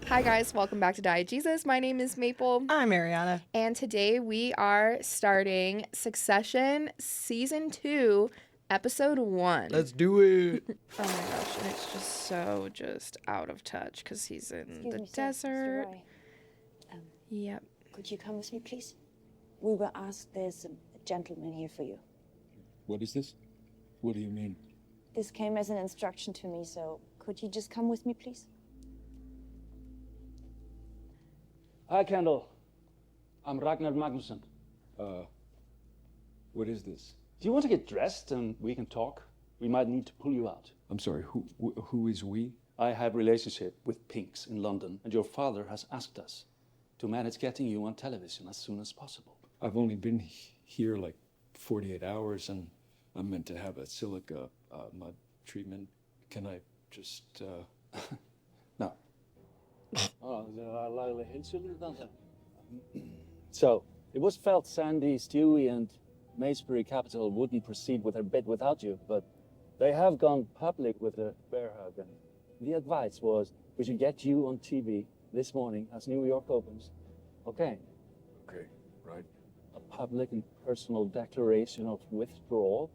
Hi guys, welcome back to Diegesis. My name is Maple. I'm Arianna. And today we are starting Succession Season 2, Episode 1. Let's do it. Oh my gosh, and it's just out of touch because he's in Excuse the me, sir, desert. Mr. Roy. Yep. Could you come with me, please? We were asked there's a gentleman here for you. What is this? What do you mean? This came as an instruction to me, so could you just come with me, please? Hi, Kendall. I'm Ragnar Magnusson. What is this? Do you want to get dressed and we can talk? We might need to pull you out. I'm sorry, who is we? I have relationship with Pinks in London, and your father has asked us to manage getting you on television as soon as possible. I've only been here like 48 hours and I'm meant to have a silica mud treatment. Can I just, No. So, it was felt Sandy, S2E, and Macebury Capital wouldn't proceed with their bid without you, but they have gone public with the bear hug, and the advice was we should get you on TV this morning as New York opens. Okay. Okay, right. A public and personal declaration of withdrawal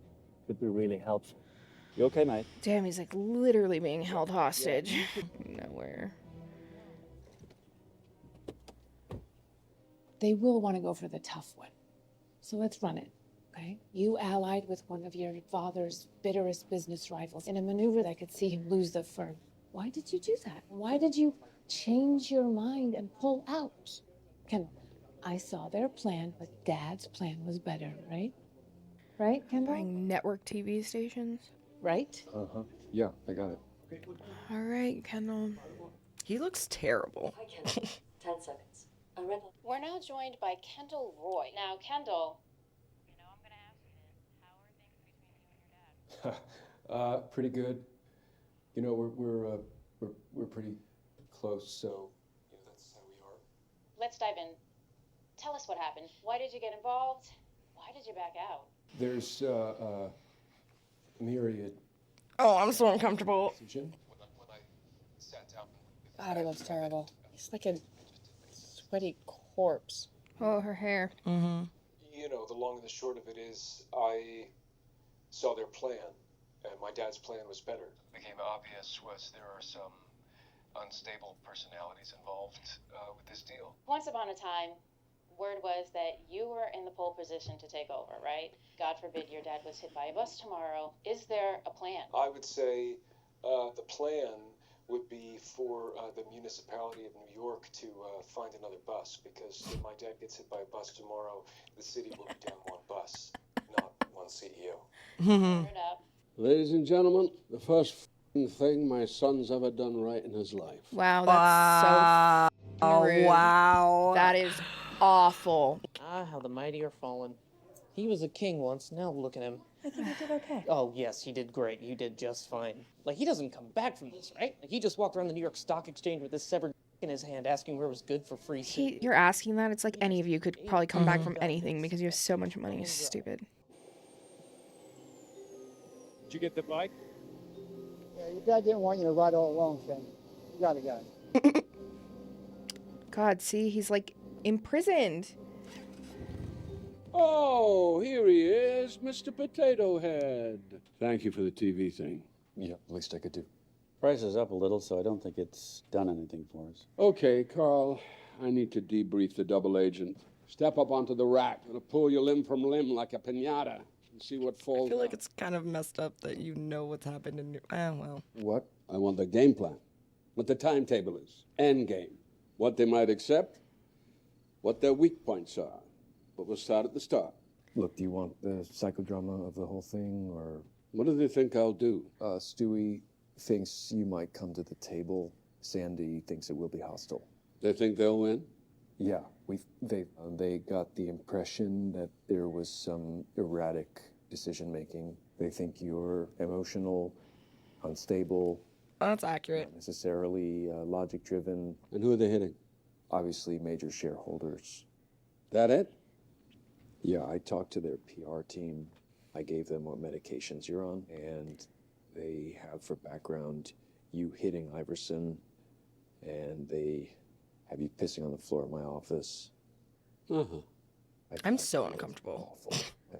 could be really helpful. You okay, mate? Damn, he's like literally being held hostage. Nowhere. They will want to go for the tough one. So let's run it, okay? You allied with one of your father's bitterest business rivals in a maneuver that could see him lose the firm. Why did you do that? Why did you change your mind and pull out? Kendall, I saw their plan, but Dad's plan was better, right? Right, Kendall? Buying network TV stations. Right? Uh-huh. Yeah, I got it. All right, Kendall. He looks terrible. Hi, Kendall. 10 seconds. We're now joined by Kendall Roy. Now, Kendall. You know, I'm going to ask you, how are things between you and your dad? Pretty good. You know, we're pretty close, so you know, that's how we are. Let's dive in. Tell us what happened. Why did you get involved? Why did you back out? There's a myriad Oh, I'm so uncomfortable. decision. When I sat down with God, he looks terrible. He's like a sweaty corpse. Oh, her hair. Mm-hmm. You know, the long and the short of it is I saw their plan, and my dad's plan was better. What became obvious was there are some unstable personalities involved with this deal. Once upon a time, word was that you were in the pole position to take over, right? God forbid your dad was hit by a bus tomorrow. Is there a plan? I would say the plan would be for the municipality of New York to find another bus, because if my dad gets hit by a bus tomorrow, the city will be down one bus, not one CEO. Mm-hmm. Turn it up. Ladies and gentlemen, the first thing my son's ever done right in his life. Wow, that's so Oh, rude. wow. That is awful. Ah, how the mighty are fallen. He was a king once, now look at him. I think I did okay. Oh, yes, he did great. You did just fine. Like, he doesn't come back from this, right? Like, he just walked around the New York Stock Exchange with this severed in his hand asking where was good for free. You're asking that? It's like any of you could probably come back from anything because you have so much money. It's Mm-hmm. stupid. Did you get the bike? Yeah, your dad didn't want you to ride all alone, Finn. You got it, guys. God, see, he's like imprisoned. Oh, here he is, Mr. Potato Head. Thank you for the TV thing. Yeah, least I could do. Price is up a little, so I don't think it's done anything for us. Okay, Carl, I need to debrief the double agent. Step up onto the rack. I'm gonna pull you limb from limb like a piñata and see what falls I feel like out. it's kind of messed up that you know what's happened in your... well. What? I want the game plan. What the timetable is. End game. What they might accept. What their weak points are. But we'll start at the start. Look, do you want the psychodrama of the whole thing, or... What do they think I'll do? Stewie thinks you might come to the table. Sandy thinks it will be hostile. They think they'll win? Yeah, they got the impression that there was some erratic decision-making. They think you're emotional, unstable, That's accurate. not necessarily logic-driven. And who are they hitting? Obviously, major shareholders. That it? Yeah, I talked to their PR team. I gave them what medications you're on, and they have for background you hitting Iverson and they have you pissing on the floor of my office. Uh-huh. I'm so uncomfortable.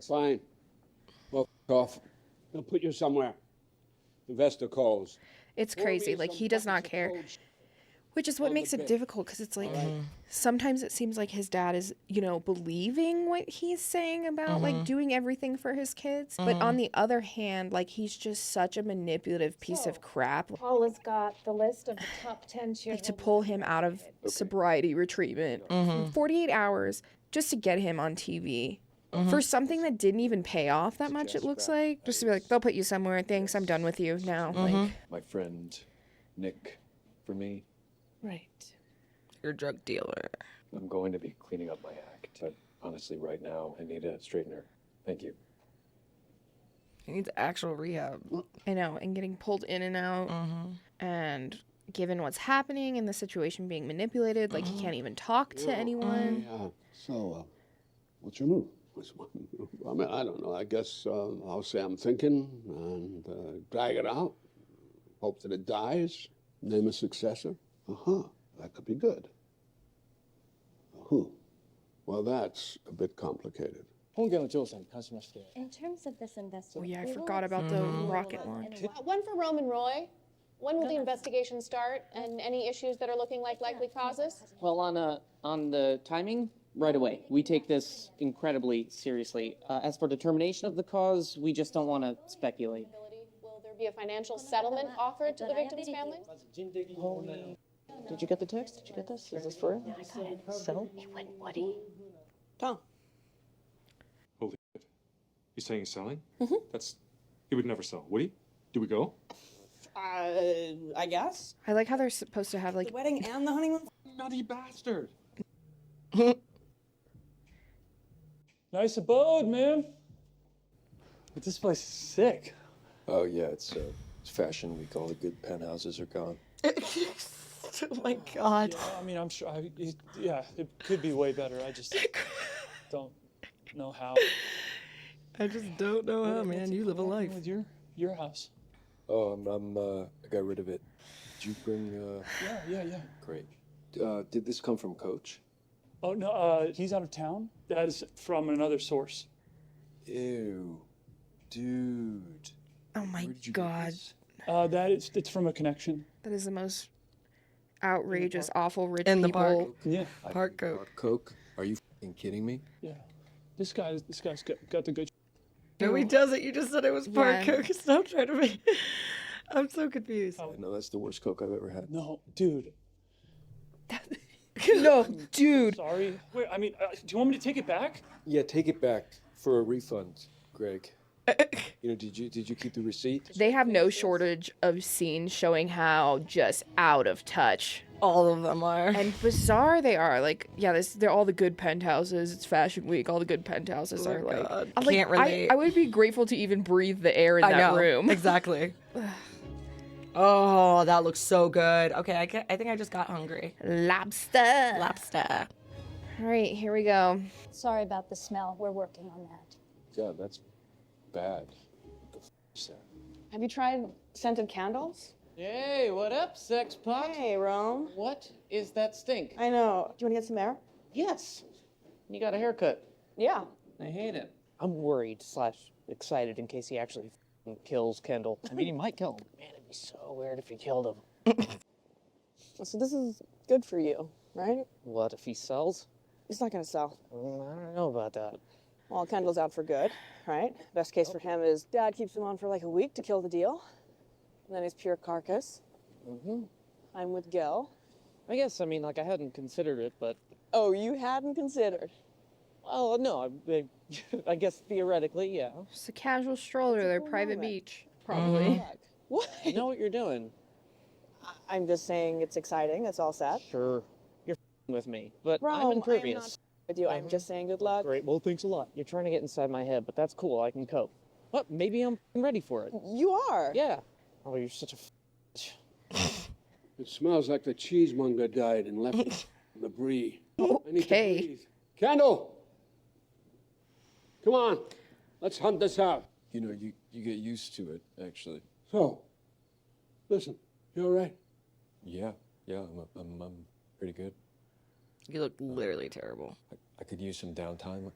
Fine. Well, off. They'll put you somewhere. Investor calls. It's crazy. Like, he does not care. Which is what makes it difficult, because it's like, sometimes it seems like his dad is, you know, believing what he's saying about, like, doing everything for his kids. But on the other hand, like, he's just such a manipulative piece of crap. Paula's got the list of the top 10 Like, to pull him out of sobriety retreatment for 48 hours just to get him on TV. For something that didn't even pay off that much, it looks like. Just to be like, they'll put you somewhere. Thanks, I'm done with you now. Like, My friend Nick, for me, Right. You're a drug dealer. I'm going to be cleaning up my act. But honestly, right now, I need a straightener. Thank you. He needs actual rehab. I know, and getting pulled in and out, and given what's happening and the situation being manipulated, like, he can't even talk to anyone. So, what's your move? I mean, I don't know. I guess I'll say I'm thinking and drag it out. Hope that it dies. Name a successor. That could be good. Who? Well, that's a bit complicated. In terms of this investigation, Oh, yeah, I forgot about the rocket launch. One for Roman Roy. When will the investigation start, and any issues that are looking like likely causes? Well, on the timing, right away. We take this incredibly seriously. As for determination of the cause, we just don't want to speculate. Will there be a financial settlement offered to the victim's family? Did you get the text? Did you get this? Is this for it? I got it. So? It went Woody. Tom. Holy shit. He's saying he's selling? He would never sell, would he? Do we go? I guess. I like how they're supposed to have, like, The wedding and the honeymoon? Nutty bastard. Nice abode, man. But this place is sick. Oh, yeah, it's Fashion Week. All the good penthouses are gone. Oh my God. Yeah, I mean, I'm sure. It could be way better. I just don't know how. I just don't know how, man. You live a life. With your house. Oh, I got rid of it. Did you bring? Yeah. Great. Did this come from Coach? Oh no, he's out of town. That is from another source. Ew, dude. Oh my God. It's from a connection. That is the most outrageous, awful rich In the people. park. Yeah. Park Coke. Coke? Are you f***ing kidding me? Yeah. This guy's got the good. No, he doesn't. You just said it was Park Coke. Stop trying to make. I'm so confused. No, that's the worst Coke I've ever had. No, dude. No, dude. Sorry. Wait, I mean, do you want me to take it back? Yeah, take it back for a refund, Greg. You know, did you keep the receipt? They have no shortage of scenes showing how just out of touch all of them are, and bizarre they are. Like, yeah, they're all the good penthouses. It's Fashion Week. All the good penthouses are like. I'm Can't relate. I would be grateful to even breathe the air in that room. Exactly. Oh, that looks so good. Okay, I think I just got hungry. Lobster. Lobster. All right, here we go. Sorry about the smell. We're working on that. God, that's bad. What the f is that? Have you tried scented candles? Hey, what up, sex pot? Hey, Rome. What is that stink? I know. Do you want to get some air? Yes. You got a haircut. Yeah. I hate it. I'm worried / excited in case he actually kills Kendall. I mean, he might kill him. Man, it'd be so weird if he killed him. So this is good for you, right? What if he sells? He's not going to sell. I don't know about that. Well, Kendall's out for good, right? Best case for him is Dad keeps him on for like a week to kill the deal. And then he's pure carcass. I'm with Gil. I guess, I mean, like, I hadn't considered it, but... Oh, you hadn't considered? Well, no, I guess theoretically, yeah. Just a casual stroll to their private beach, probably. What? I know what you're doing. I'm just saying it's exciting. It's all set. Sure. You're with me, but Rome, I'm impervious. I am not with you. I'm just saying good luck. Great. Well, thanks a lot. You're trying to get inside my head, but that's cool. I can cope. What? Maybe I'm ready for it. You are. Yeah. Oh, you're such a It smells like the cheesemonger died and left it in the brie. I need to breathe. Kendall! Come on. Let's hunt this out. You know, you get used to it, actually. So, listen, you all right? Yeah. Yeah, I'm pretty good. You look literally terrible. I could use some downtime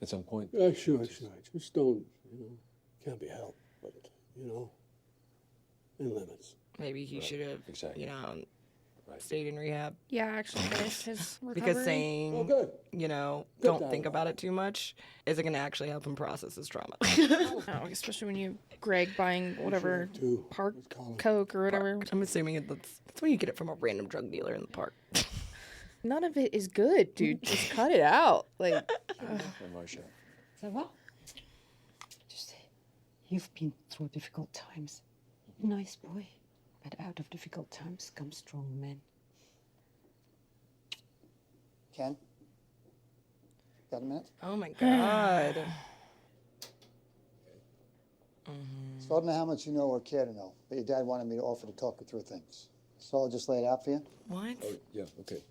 at some point. Yeah, sure. Just don't, can't be helped, but, in limits. Maybe he should have, Exactly. stayed in rehab. Yeah, actually finished his recovery. Because saying, good. don't think about it too much isn't going to actually help him process his trauma. Oh, especially when you Greg buying whatever park coke or whatever. I'm assuming that's when you get it from a random drug dealer in the park. None of it is good, dude. Just cut it out. Like, Marcia. Ça va? Just you've been through difficult times. Nice boy. But out of difficult times come strong men. Ken? Got a minute? Oh my God. So I don't know how much you know or care to know, but your dad wanted me to offer to talk you through things. So I'll just lay it out for you. What? Oh, yeah, okay.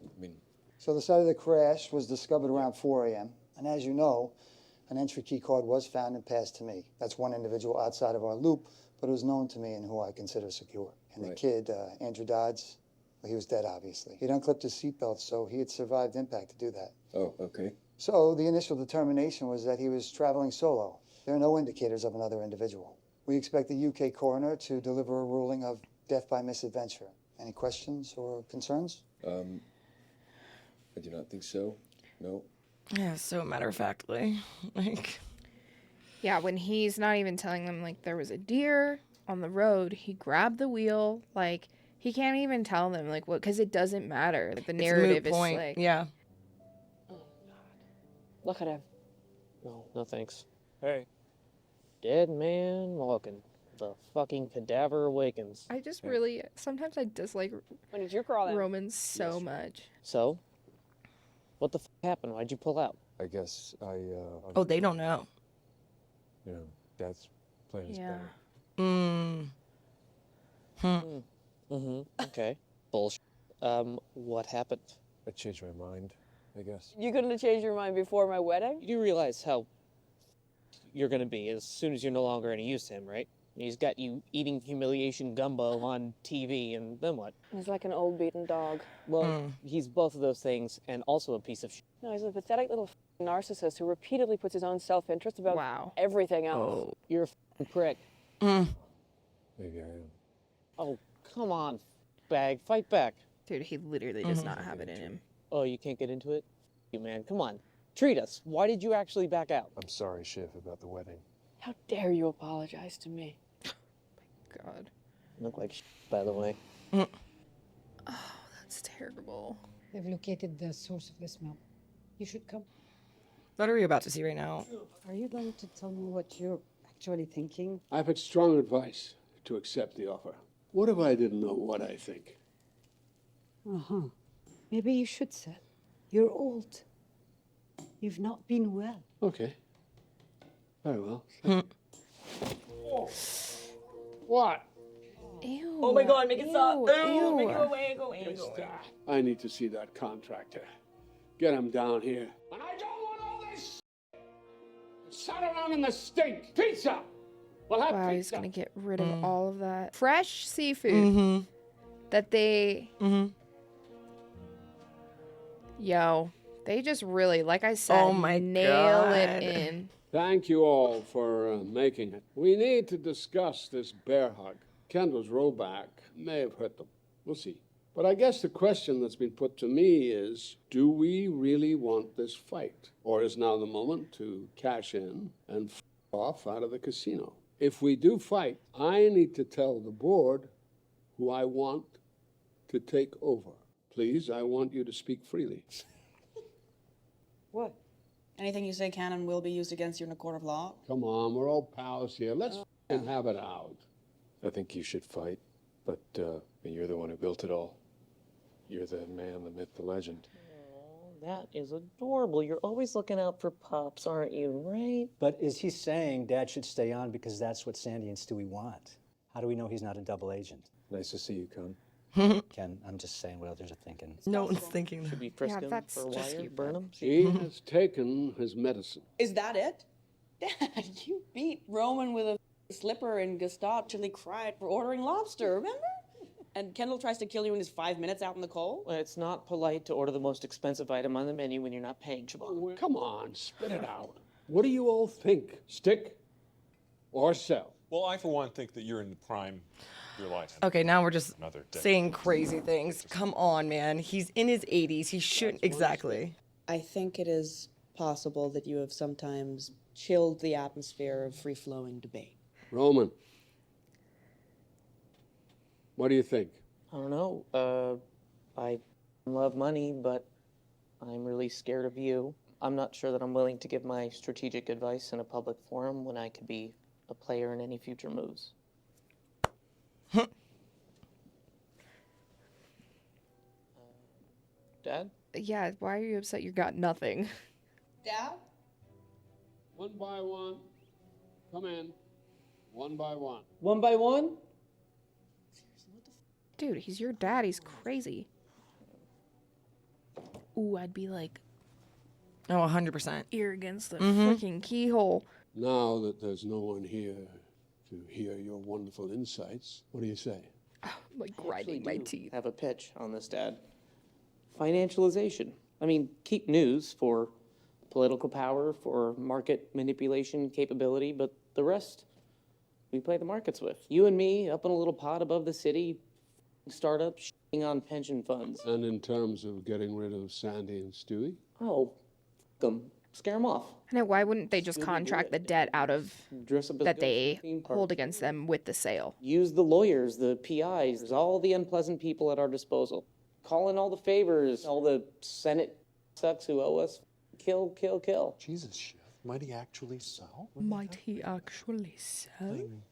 So the site of the crash was discovered around 4 a.m. And as you know, an entry key card was found and passed to me. That's one individual outside of our loop, but it was known to me and who I consider secure. And the kid, Andrew Dodds, well, he was dead, obviously. He'd unclipped his seatbelt, so he had survived impact to do that. Oh, okay. So the initial determination was that he was traveling solo. There are no indicators of another individual. We expect the UK coroner to deliver a ruling of death by misadventure. Any questions or concerns? I do not think so. No. Yeah, so matter-of-factly. yeah, when he's not even telling them, like, there was a deer on the road, he grabbed the wheel. Like, he can't even tell them, like, what, because it doesn't matter. Like, the narrative is, like... Yeah. Oh, God. Look at him. No thanks. Hey. Dead man walking. The fucking cadaver awakens. I just really... Sometimes I dislike When did you crawl in? Romans so much. So? What the f happened? Why'd you pull out? I guess Oh, they don't know. Dad's playing his Yeah. Okay. Bullshit. What happened? I changed my mind, I guess. You couldn't have changed your mind before my wedding? You do realize how you're gonna be as soon as you're no longer any use to him, right? He's got you eating humiliation gumbo on TV, and then what? He's like an old beaten dog. Well, he's both of those things, and also a piece of shit. No, he's a pathetic little narcissist who repeatedly puts his own self-interest above everything else. Oh, you're a prick. Maybe I am. Oh, come on, bag, fight back. Dude, he literally does not have it in him. Oh, you can't get into it? You man, come on. Treat us. Why did you actually back out? I'm sorry, Shiv, about the wedding. How dare you apologize to me? God. You look like shit, by the way. Oh, that's terrible. They've located the source of the smell. You should come. What are we about to see right now? Are you going to tell me what you're actually thinking? I've had strong advice to accept the offer. What if I didn't know what I think? Uh-huh. Maybe you should, sir. You're old. You've not been well. Okay. Very well. What? Ew. Oh my God, make it stop. Ew, Ew, make it ew. go away, go away, go away. I need to see that contractor. Get him down here. And I don't want all this sat around in the stink. Pizza! We'll have Wow, pizza. he's gonna get rid of all of that fresh seafood that they... Yo, they just really, like I said, Oh my nail God. it in. Thank you all for making it. We need to discuss this bear hug. Kendall's rollback may have hurt them. We'll see. But I guess the question that's been put to me is, do we really want this fight? Or is now the moment to cash in and f off out of the casino? If we do fight, I need to tell the board who I want to take over. Please, I want you to speak freely. What? Anything you say can and will be used against you in a court of law? Come on, we're all pals here. Let's f***ing have it out. I think you should fight, but you're the one who built it all. You're the man, the myth, the legend. That is adorable. You're always looking out for pups, aren't you, right? But is he saying Dad should stay on because that's what Sandy and Stewie want? How do we know he's not a double agent? Nice to see you, Con. Ken, I'm just saying what others are thinking. No one's thinking Should we frisk him that's for a just wire, you, burn him? He has taken his medicine. Is that it? Dad, you beat Roman with a slipper and Gustave till he cried for ordering lobster, remember? And Kendall tries to kill you in his 5 minutes out in the cold? It's not polite to order the most expensive item on the menu when you're not paying, Siobhan. Come on, spit it out. What do you all think? Stick or sell? Well, I, for one, think that you're in the prime of your life. Okay, now we're just Another day. saying crazy things. Come on, man. He's in his 80s. He shouldn't. Exactly. I think it is possible that you have sometimes chilled the atmosphere of free-flowing debate. Roman, what do you think? I don't know. I love money, but I'm really scared of you. I'm not sure that I'm willing to give my strategic advice in a public forum when I could be a player in any future moves. Dad? Yeah, why are you upset you got nothing? Dad? One by one. Come in. One by one. One by one? Dude, he's your dad. He's crazy. Ooh, I'd be like... Oh, 100%. Ear against the freaking keyhole. Now that there's no one here to hear your wonderful insights, what do you say? I'm like grinding my teeth. Have a pitch on this, Dad. Financialization. I mean, keep news for political power, for market manipulation capability, but the rest, we play the markets with. You and me up in a little pot above the city, startup shitting on pension funds. And in terms of getting rid of Sandy and Stewie? Oh, them. Scare them off. And why wouldn't they just contract the debt out of that they hold against them with the sale? Use the lawyers, the PIs, all the unpleasant people at our disposal. Call in all the favors, all the Senate sucks who owe us. Kill, kill, kill. Jesus, Shiv. Might he actually sell? Might he actually sell? Playing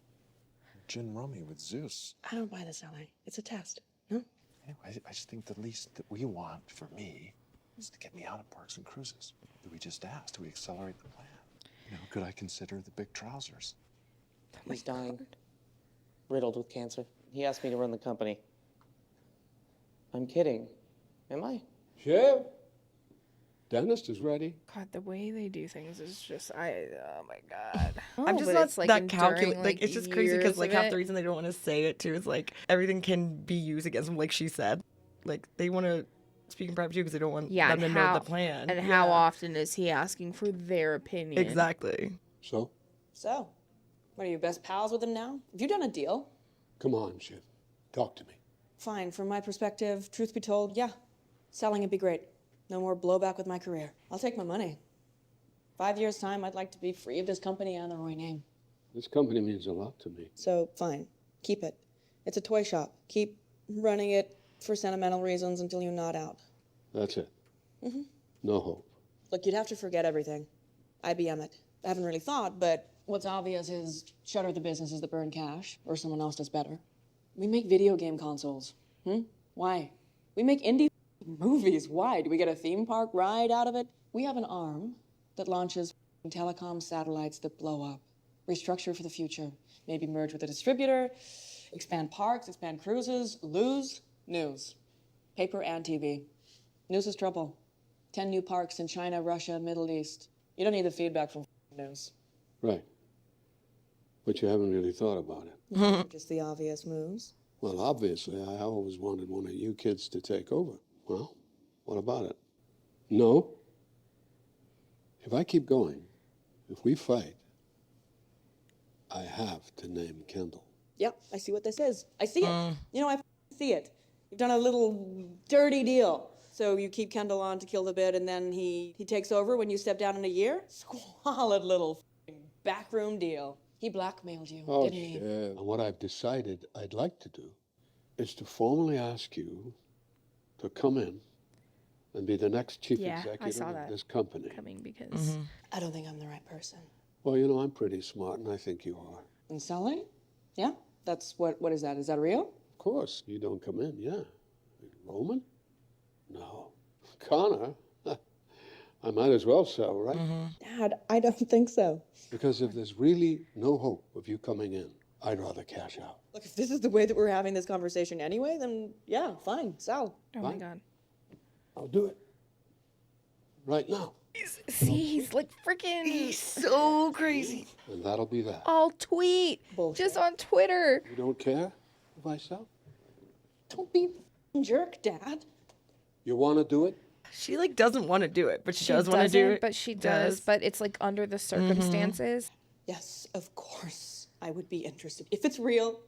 gin rummy with Zeus. I don't buy this, Ally. It's a test. No? Anyway, I just think the least that we want for me is to get me out of parks and cruises. Do we just ask? Do we accelerate the plan? You know, could I consider the big trousers? He's dying. Riddled with cancer. He asked me to run the company. I'm kidding. Am I? Shiv? Dentist is ready. God, the way they do things is just, oh my God. I'm just but not it's like that enduring, like it's just crazy because years like of half it. the reason they don't want to say it too is like everything can be used against them, like she said. Like they want to speak in private too because they don't want them to know the plan. And how often is he asking for their opinion? Exactly. So? So, what are you, best pals with him now? Have you done a deal? Come on, Shiv. Talk to me. Fine, from my perspective, truth be told, yeah. Selling would be great. No more blowback with my career. I'll take my money. 5 years' time, I'd like to be free of this company and the Roy name. This company means a lot to me. So, fine. Keep it. It's a toy shop. Keep running it for sentimental reasons until you nod out. That's it. Mm-hmm. No hope. Look, you'd have to forget everything. IBM it. I haven't really thought, but what's obvious is shutter the businesses that burn cash, or someone else does better. We make video game consoles. Why? We make indie movies. Why? Do we get a theme park ride out of it? We have an arm that launches telecom satellites that blow up. Restructure for the future. Maybe merge with a distributor. Expand parks, expand cruises. Lose news. Paper and TV. News is trouble. 10 new parks in China, Russia, Middle East. You don't need the feedback from news. Right. But you haven't really thought about it. Just the obvious moves. Well, obviously, I always wanted one of you kids to take over. Well, what about it? No. If I keep going, if we fight, I have to name Kendall. Yep, I see what this is. I see it. You know, I see it. You've done a little dirty deal. So you keep Kendall on to kill the bid, and then he takes over when you step down in a year? Squalid little backroom deal. He blackmailed you, didn't he? And what I've decided I'd like to do is to formally ask you to come in and be the next chief executive of this company. Coming because I don't think I'm the right person. Well, you know, I'm pretty smart, and I think you are. And selling? Yeah? That's what is that? Is that real? Of course, you don't come in, yeah. Roman? No. Connor? I might as well sell, right? Dad, I don't think so. Because if there's really no hope of you coming in, I'd rather cash out. Look, if this is the way that we're having this conversation anyway, then yeah, fine, sell. Oh my God. I'll do it. Right now. He's like freaking... He's so crazy. And that'll be that. I'll tweet. Bullshit. Just on Twitter. You don't care if I sell? Don't be a jerk, Dad. You want to do it? She like doesn't want to do it, but she does want to doesn't, do it. but she does. But it's like under the circumstances. Yes, of course. I would be interested. If it's real.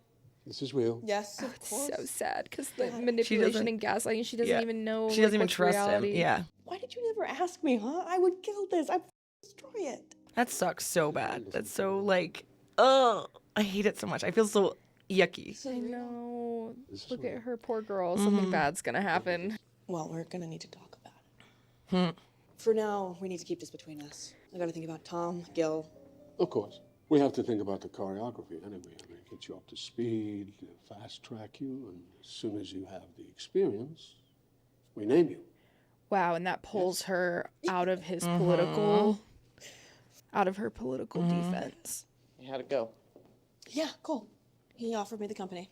This is real. Yes, of It's course. so sad because the Yeah. manipulation and gaslighting, she doesn't even know. She doesn't even what's trust reality. him. Yeah. Why did you never ask me, huh? I would kill this. I'd destroy it. That sucks so bad. That's so like, oh, I hate it so much. I feel so yucky. I know. Look at her, poor girl. Something bad's gonna happen. Well, we're gonna need to talk about it. For now, we need to keep this between us. I gotta think about Tom, Gil. Of course. We have to think about the choreography anyway. I mean, get you up to speed, fast track you, and as soon as you have the experience, we name you. Wow, and that pulls her out of his political, out of her political defense. How'd it go? Yeah, cool. He offered me the company.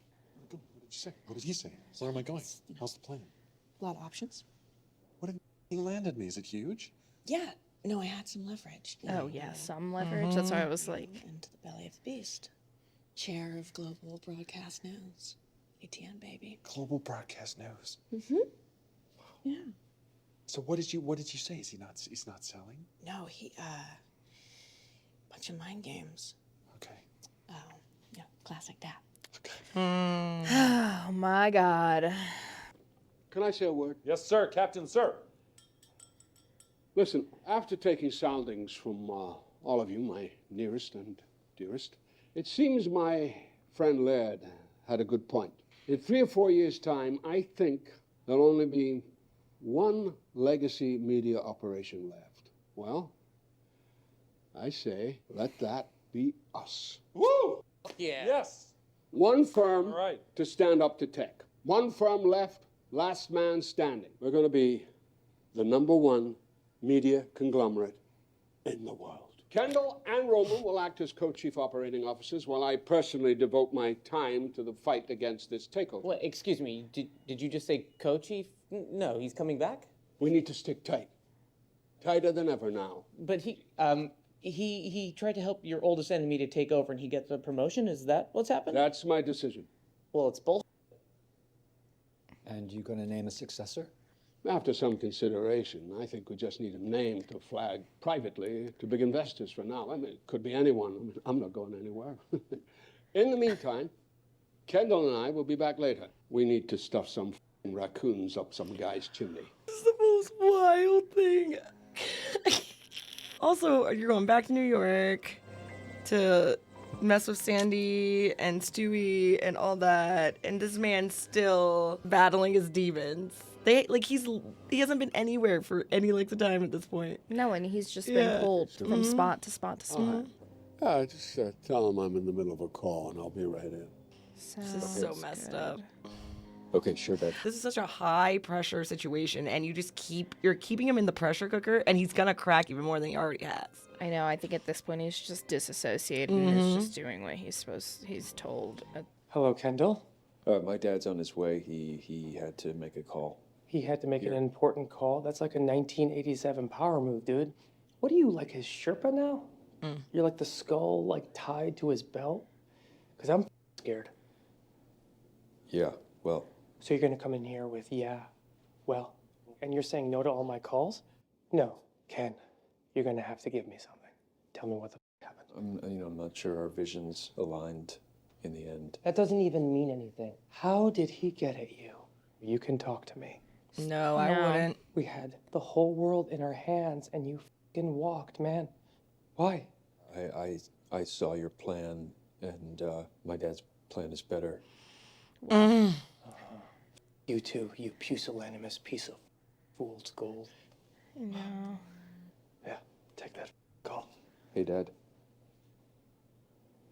What did you say? What did he say? Where am I going? How's the plan? A lot of options. What have he landed me? Is it huge? Yeah. No, I had some leverage. Oh yeah, some leverage. That's why I was like, Into the belly of the beast. Chair of Global Broadcast News. ATN, baby. Global Broadcast News. Yeah. So what did you say? He's not selling? No, he, bunch of mind games. Okay. Yeah, classic Dad. oh my God. Can I say a word? Yes, sir, Captain, sir. Listen, after taking soundings from all of you, my nearest and dearest, it seems my friend Laird had a good point. In 3 or 4 years' time, I think there'll only be one legacy media operation left. Well, I say, let that be us. Woo! Yeah. Yes. One firm All right. to stand up to tech. One firm left, last man standing. We're going to be the #1 media conglomerate in the world. Kendall and Roman will act as co-chief operating officers while I personally devote my time to the fight against this takeover. What, excuse me, did you just say co-chief? No, he's coming back? We need to stick tight. Tighter than ever now. But he tried to help your oldest enemy to take over and he gets a promotion? Is that what's happened? That's my decision. Well, it's bull. And you gonna name a successor? After some consideration, I think we just need a name to flag privately to big investors for now. I mean, it could be anyone. I mean, I'm not going anywhere. In the meantime, Kendall and I will be back later. We need to stuff some raccoons up some guy's chimney. This is the most wild thing. Also, you're going back to New York to mess with Sandy and Stewie and all that, and this man's still battling his demons. He hasn't been anywhere for any length of time at this point. No, and he's just been pulled from spot to spot to spot. Just tell him I'm in the middle of a call and I'll be right in. This is so messed up. Okay, sure, Dad. This is such a high pressure situation, and you're keeping him in the pressure cooker, and he's gonna crack even more than he already has. I know. I think at this point he's just disassociated and is just doing what he's told. Hello, Kendall. My dad's on his way. He had to make a call. He had to make an important call? That's like a 1987 power move, dude. What are you, like his Sherpa now? You're like the skull, like tied to his belt? Because I'm scared. Yeah, well. So you're gonna come in here with, well, and you're saying no to all my calls? No, Ken, you're gonna have to give me something. Tell me what the happened. I'm not sure our visions aligned in the end. That doesn't even mean anything. How did he get at you? You can talk to me. No, I wouldn't. We had the whole world in our hands and you fucking walked, man. Why? I saw your plan, and my dad's plan is better. You too, you pusillanimous piece of fool's gold. No. Yeah, take that call. Hey, Dad.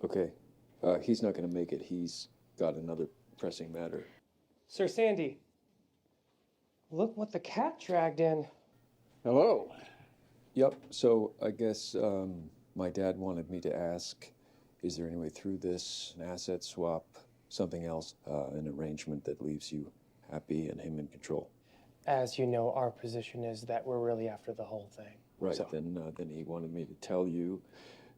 Okay, he's not going to make it. He's got another pressing matter. Sir Sandy, look what the cat dragged in. Hello. Yep, so I guess my dad wanted me to ask, is there any way through this, an asset swap, something else, an arrangement that leaves you happy and him in control? As you know, our position is that we're really after the whole thing. Right, So- then he wanted me to tell you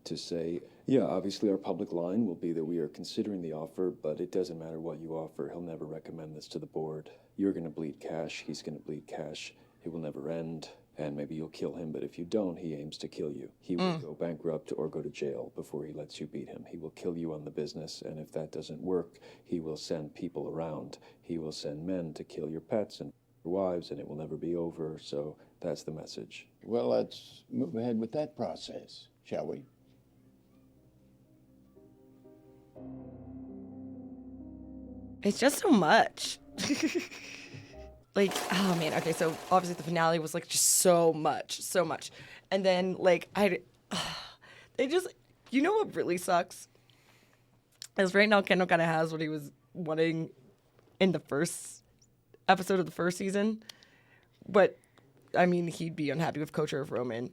to say, yeah, obviously our public line will be that we are considering the offer, but it doesn't matter what you offer. He'll never recommend this to the board. You're going to bleed cash. He's going to bleed cash. It will never end. And maybe you'll kill him, but if you don't, he aims to kill you. He will go bankrupt or go to jail before he lets you beat him. He will kill you on the business, and if that doesn't work, he will send people around. He will send men to kill your pets and your wives, and it will never be over. So that's the message. Well, let's move ahead with that process, shall we? It's just so much. Like, oh man, okay, so obviously the finale was like just so much. And then like they just, you know what really sucks? Is right now Kendall kind of has what he was wanting in the first episode of the first season. But I mean, he'd be unhappy with Coach of Roman.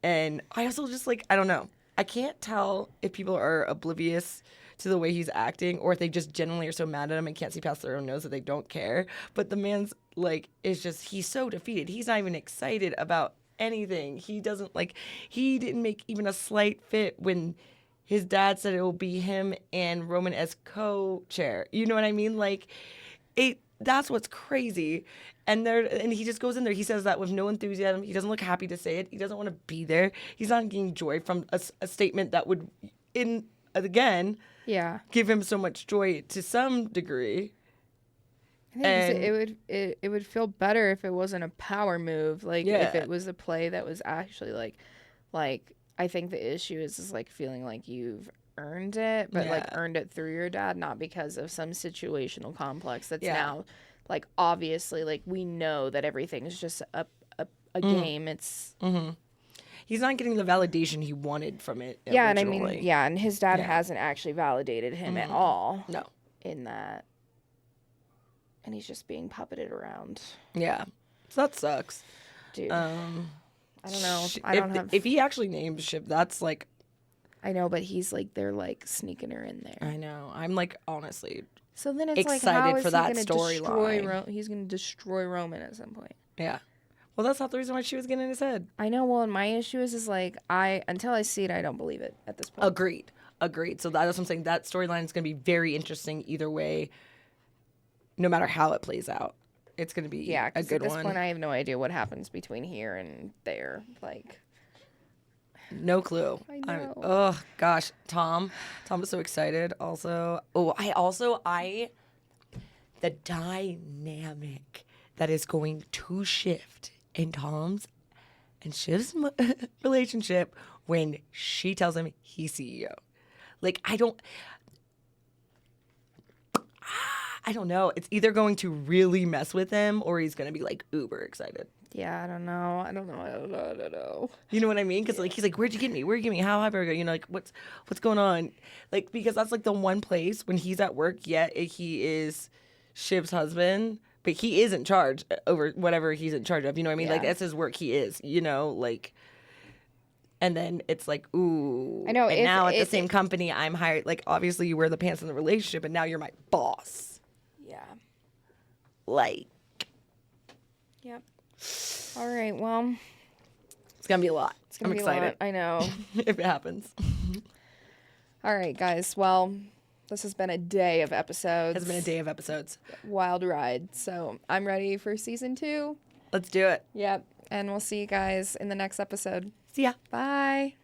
And I also just like, I don't know. I can't tell if people are oblivious to the way he's acting or if they just genuinely are so mad at him and can't see past their own nose that they don't care. But the man's like, is just, he's so defeated. He's not even excited about anything. He doesn't like, he didn't make even a slight fit when his dad said it will be him and Roman as co-chair. You know what I mean? Like, that's what's crazy. And he just goes in there. He says that with no enthusiasm. He doesn't look happy to say it. He doesn't want to be there. He's not getting joy from a statement that would, give him so much joy to some degree. I think it would feel better if it wasn't a power move. Like if it was a play that was actually like I think the issue is like feeling like you've earned it, but like earned it through your dad, not because of some situational complex that's now like obviously like we know that everything's just a game. It's he's not getting the validation he wanted from it. Yeah, and I mean, and his dad hasn't actually validated him at all. No, in that, and he's just being puppeted around. Yeah, so that sucks, dude. I don't know. If he actually names Shiv, that's like. I know, but he's like they're like sneaking her in there. I know. I'm like honestly. So then it's excited like how is for he that gonna storyline. He's gonna destroy Roman at some point. Yeah. Well, that's not the reason why she was getting in his head. I know. Well, and my issue is like until I see it, I don't believe it at this point. Agreed. So that's what I'm saying. That storyline is gonna be very interesting either way. No matter how it plays out, it's gonna be a good one. At this point, I have no idea what happens between here and there. Like. No clue. I know. Oh gosh, Tom is so excited. Also, the dynamic that is going to shift in Tom's and Shiv's relationship when she tells him he's CEO. Like I don't know. It's either going to really mess with him or he's going to be like uber excited. Yeah, I don't know. You know what I mean? Because like he's like, where'd you get me? How high are you? You know, like what's going on? Like because that's like the one place when he's at work. Yet he is Shiv's husband, but he is in charge over whatever he's in charge of. You know what I mean? Like that's his work. He is. You know, like. And then it's like, ooh. I know. And now at the same company, I'm hired. Like obviously you wear the pants in the relationship, and now you're my boss. Yeah. Like. Yep. All right, well. It's going to be a lot. I'm excited. I know. If it happens. All right, guys. Well, this has been a day of episodes. It's been a day of episodes. Wild ride. So I'm ready for season 2. Let's do it. Yep. And we'll see you guys in the next episode. See ya. Bye.